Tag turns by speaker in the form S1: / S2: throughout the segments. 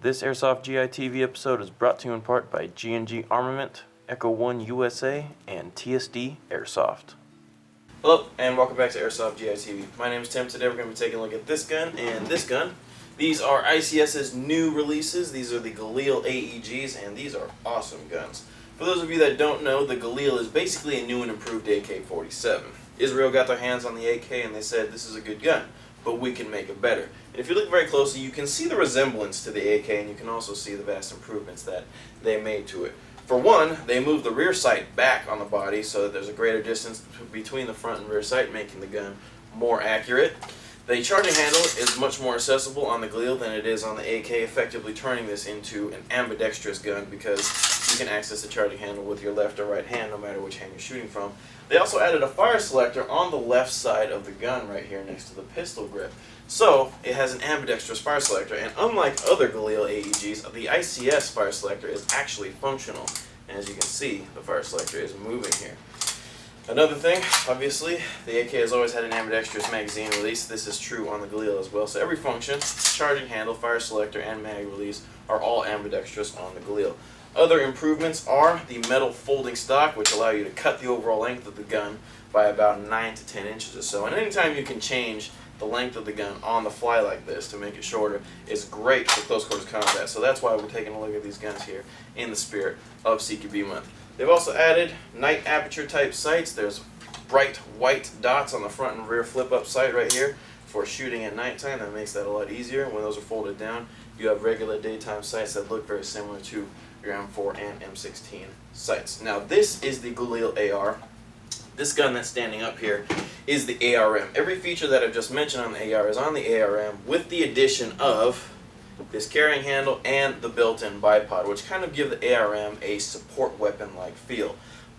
S1: This Airsoft GI TV episode is brought to you in part by G&G Armament, Echo One USA, and TSD Airsoft. Hello, and welcome back to Airsoft GI TV. My name is Tim. Today we're going to be taking a look at this gun and this gun. These are ICS's new releases. These are the Galil AEGs, and these are awesome guns. For those of you that don't know, the Galil is basically a new and improved AK-47. Israel got their hands on the AK and they said, this is a good gun, but we can make it better. And if you look very closely, you can see the resemblance to the AK, and you can also see the vast improvements that they made to it. For one, they moved the rear sight back on the body so that there's a greater distance between the front and rear sight, making the gun more accurate. The charging handle is much more accessible on the Galil than it is on the AK, effectively turning this into an ambidextrous gun because you can access the charging handle with your left or right hand no matter which hand you're shooting from. They also added a fire selector on the left side of the gun right here next to the pistol grip. So it has an ambidextrous fire selector, and unlike other Galil AEGs, the ICS fire selector is actually functional. And as you can see, the fire selector is moving here. Another thing, obviously, the AK has always had an ambidextrous magazine release. This is true on the Galil as well. So every function, charging handle, fire selector, and mag release are all ambidextrous on the Galil. Other improvements are the metal folding stock, which allow you to cut the overall length of the gun by about 9 to 10 inches or so. And anytime you can change the length of the gun on the fly like this to make it shorter is great for close quarters combat. So that's why we're taking a look at these guns here in the spirit of CQB month. They've also added night aperture type sights. There's bright white dots on the front and rear flip up sight right here for shooting at nighttime. That makes that a lot easier. When those are folded down, you have regular daytime sights that look very similar to your M4 and M16 sights. Now this is the Galil AR. This gun that's standing up here is the ARM. Every feature that I've just mentioned on the AR is on the ARM, with the addition of this carrying handle and the built-in bipod, which kind of give the ARM a support weapon-like feel.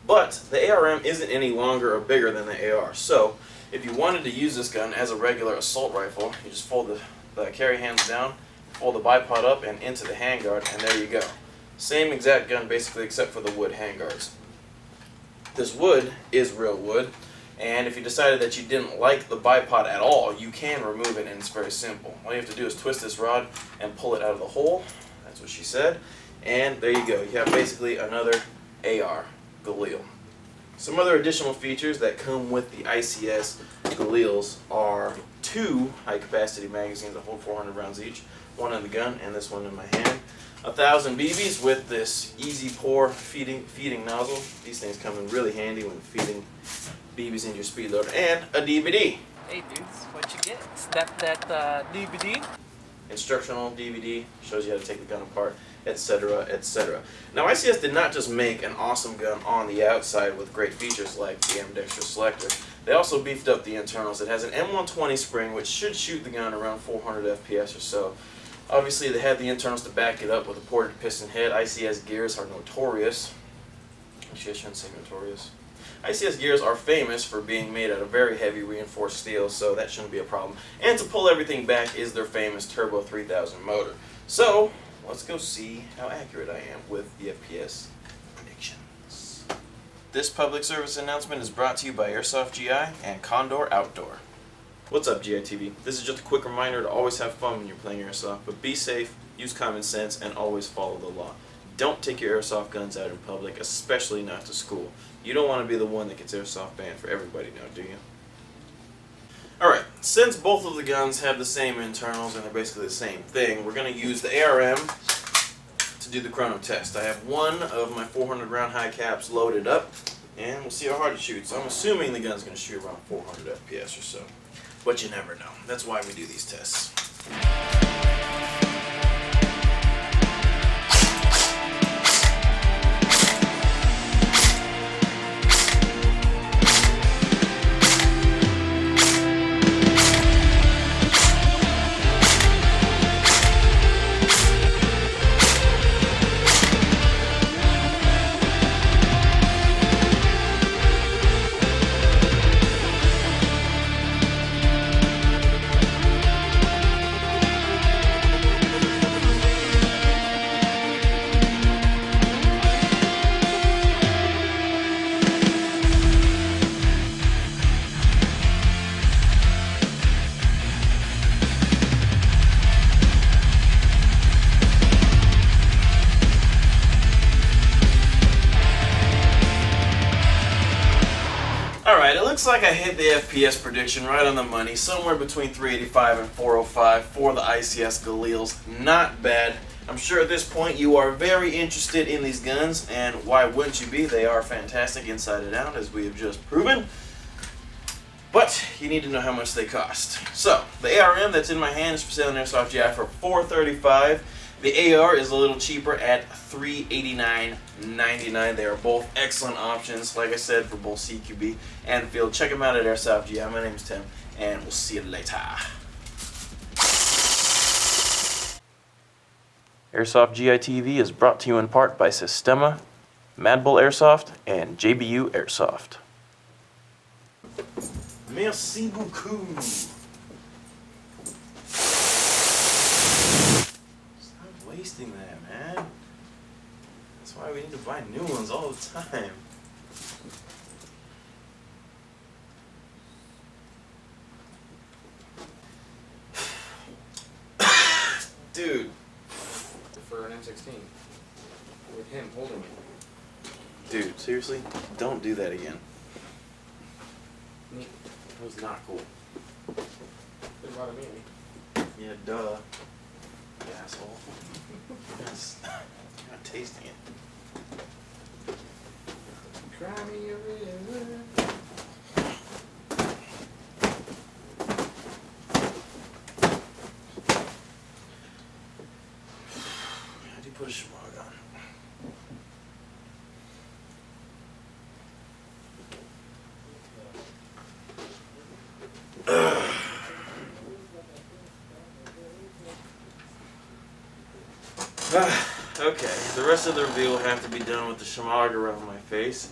S1: But the ARM isn't any longer or bigger than the AR, so if you wanted to use this gun as a regular assault rifle, you just fold the carry handle down, fold the bipod up and into the handguard, and there you go. Same exact gun basically, except for the wood handguards. This wood is real wood, and if you decided that you didn't like the bipod at all, you can remove it, and it's very simple. All you have to do is twist this rod and pull it out of the hole. That's what she said. And there you go. You have basically another AR Galil. Some other additional features that come with the ICS Galils are 2 high-capacity magazines that hold 400 rounds each, one in the gun and this one in my hand. 1,000 BBs with this easy pour feeding nozzle. These things come in really handy when feeding BBs into your speed loader. And a DVD.
S2: Hey dudes, what you get? It's that DVD.
S1: Instructional DVD, shows you how to take the gun apart, etc., etc. Now ICS did not just make an awesome gun on the outside with great features like the ambidextrous selector. They also beefed up the internals. It has an M120 spring, which should shoot the gun around 400 FPS or so. Obviously, they had the internals to back it up with a ported piston head. ICS gears are notorious. Actually, I shouldn't say notorious. ICS gears are famous for being made out of very heavy reinforced steel, so that shouldn't be a problem. And to pull everything back is their famous Turbo 3000 motor. So, let's go see how accurate I am with the FPS predictions. This public service announcement is brought to you by Airsoft GI and Condor Outdoor. What's up, GI TV? This is just a quick reminder to always have fun when you're playing Airsoft, but be safe, use common sense, and always follow the law. Don't take your Airsoft guns out in public, especially not to school. You don't want to be the one that gets Airsoft banned for everybody now, do you? Alright, since both of the guns have the same internals and they're basically the same thing, we're going to use the ARM to do the chrono test. I have one of my 400 round high caps loaded up, and we'll see how hard it shoots. I'm assuming the gun's going to shoot around 400 FPS or so. But you never know. That's why we do these tests. Alright, it looks like I hit the FPS prediction right on the money, somewhere between 385 and 405 for the ICS Galils. Not bad. I'm sure at this point you are very interested in these guns, and why wouldn't you be? They are fantastic inside and out, as we have just proven. But you need to know how much they cost. So, the ARM that's in my hand is for sale in Airsoft GI for $435. The AR is a little cheaper at $389.99. They are both excellent options, like I said, for both CQB and field. Check them out at Airsoft GI. My name is Tim, and we'll see you later. Airsoft GI TV is brought to you in part by Sistema, Mad Bull Airsoft, and JBU Airsoft. Merci beaucoup. Stop wasting that, man. That's why we need to buy new ones all the time. Dude.
S3: For an M16. With him holding it.
S1: Dude, seriously? Don't do that again.
S3: Neat.
S1: That was not cool.
S3: What about me?
S1: Yeah, duh. You asshole. Yes. You're not tasting it.
S3: Cry me a river.
S1: How do you put a shmog on? Okay, the rest of the review will have to be done with the shmog around my face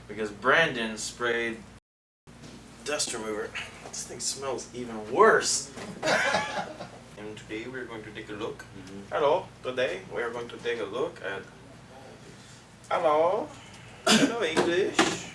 S1: because Brandon sprayed dust remover. This thing smells even worse. And today we're going to take a look. Hello, today we are going to take a look at. Hello, hello English.